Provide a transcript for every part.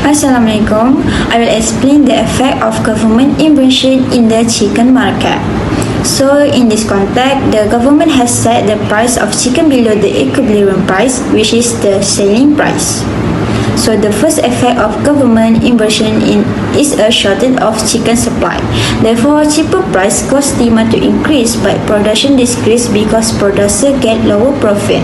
Assalamualaikum. I will explain the effect of government intervention in the chicken market. So, in this context, the government has set the price of chicken below the equilibrium price, which is the selling price. So, the first effect of government intervention is a shortage of chicken supply. Therefore, cheaper price cause demand to increase, but production decrease because producers get lower profit.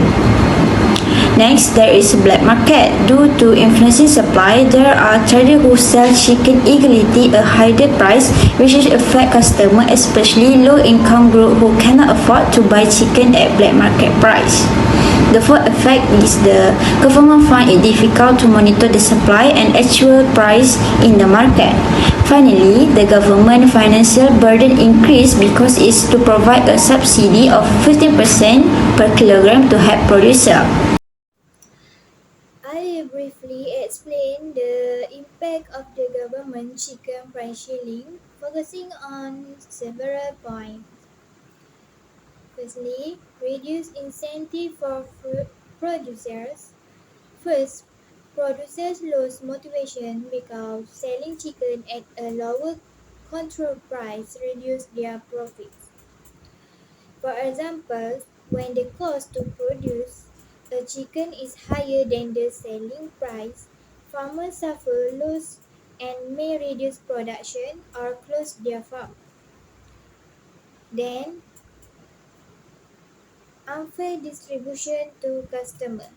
Next, there is a black market. Due to influencing supply, there are traders who sell chicken illegally at a higher price, which affect customers, especially low-income group who cannot afford to buy chicken at black market price. The fourth effect is the government find it difficult to monitor the supply and actual price in the market. Finally, the government financial burden increased because it's to provide a subsidy of 15% per kilogram to help producer. I will briefly explain the impact of the government chicken price ceiling, focusing on several points. Firstly, reduce incentive for producers. First, producers lose motivation because selling chicken at a lower control price reduces their profits. For example, when the cost to produce a chicken is higher than the selling price, farmers suffer loss and may reduce production or close their farm. Then, unfair distribution to customers.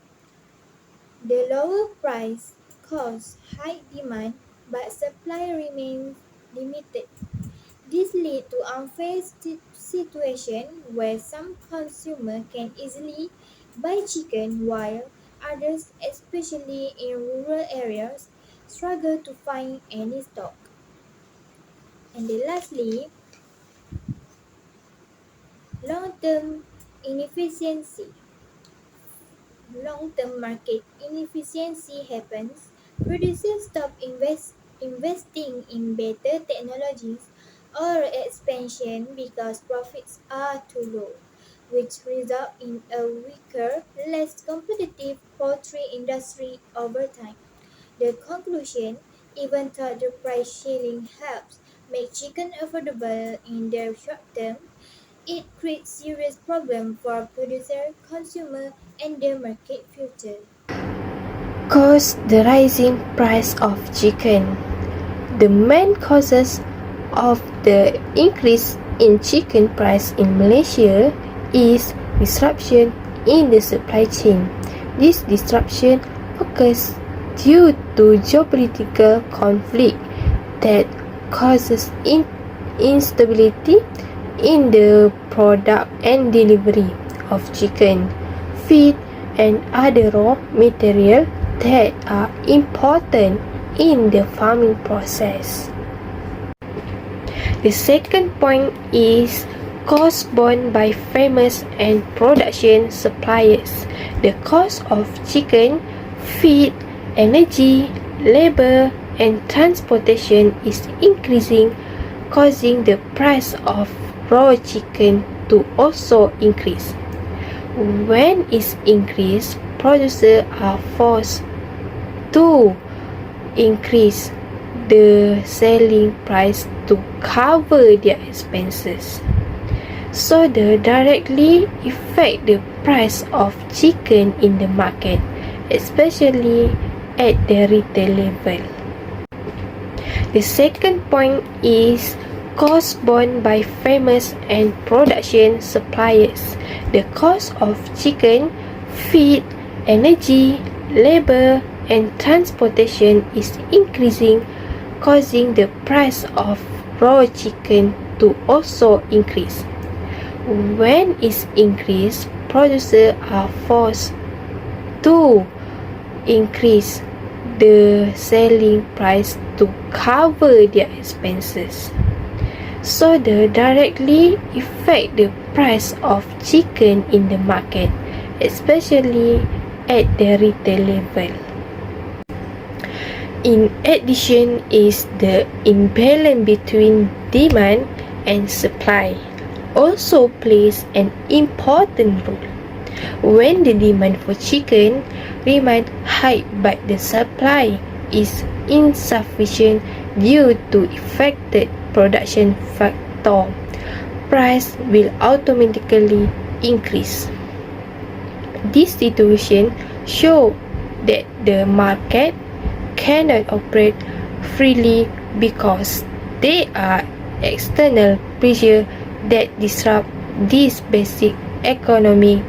The lower price causes high demand, but supply remains limited. This leads to unfair situation where some consumers can easily buy chicken while others, especially in rural areas, struggle to find any stock. And then lastly, long-term inefficiency. Long-term market inefficiency happens. Producers stop investing in better technologies or expansion because profits are too low, which result in a weaker, less competitive poultry industry over time. The conclusion, even though the price ceiling helps make chicken affordable in the short term, it creates serious problems for producer, consumer, and the market future. Cause the rising price of chicken. The main causes of the increase in chicken price in Malaysia is disruption in the supply chain. This disruption occurs due to geopolitical conflict that causes instability in the product and delivery of chicken, feed, and other raw material that are important in the farming process. The second point is cost borne by farmers and production suppliers. The cost of chicken, feed, energy, labor, and transportation is increasing, causing the price of raw chicken to also increase. When it's increased, producers are forced to increase the selling price to cover their expenses. So they directly affect the price of chicken in the market, especially at the retail level. The second point is cost borne by farmers and production suppliers. The cost of chicken, feed, energy, labor, and transportation is increasing, causing the price of raw chicken to also increase. When it's increased, producers are forced to increase the selling price to cover their expenses. So they directly affect the price of chicken in the market, especially at the retail level. In addition is the imbalance between demand and supply also plays an important role. When the demand for chicken remains high but the supply is insufficient due to affected production factor, price will automatically increase. This situation shows that the market cannot operate freely because there are external pressures that disrupt this basic economic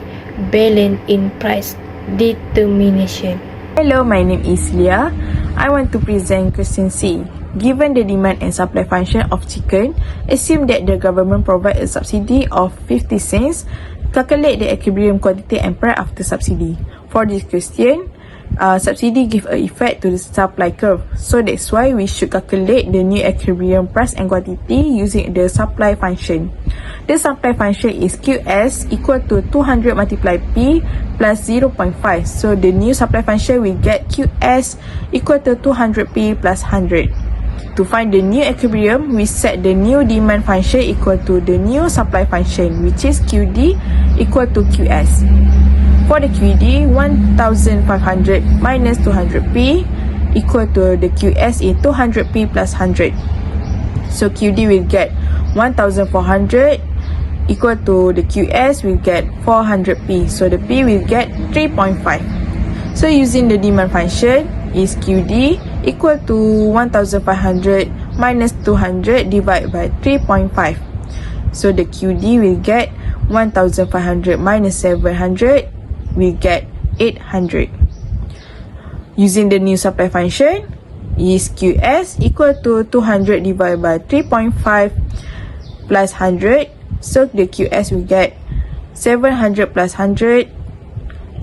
balance in price determination. Hello, my name is LEEA. I want to present question C. Given the demand and supply function of chicken, assume that the government provides a subsidy of 50 cents. Calculate the equilibrium quantity and price after subsidy. For this question, subsidy give a effect to the supply curve. So that's why we should calculate the new equilibrium price and quantity using the supply function. The supply function is QS equal to 200 multiplied P plus 0.5. So the new supply function we get QS equal to 200P plus 100. To find the new equilibrium, we set the new demand function equal to the new supply function, which is QD equal to QS. For the QD, 1500 minus 200P equal to the QS is 200P plus 100. So QD will get 1400 equal to the QS will get 400P. So the P will get 3.5. So using the demand function is QD equal to 1500 minus 200 divided by 3.5. So the QD will get 1500 minus 700 we get 800. Using the new supply function is QS equal to 200 divided by 3.5 plus 100. So the QS will get 700 plus 100.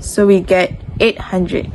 So we get 800.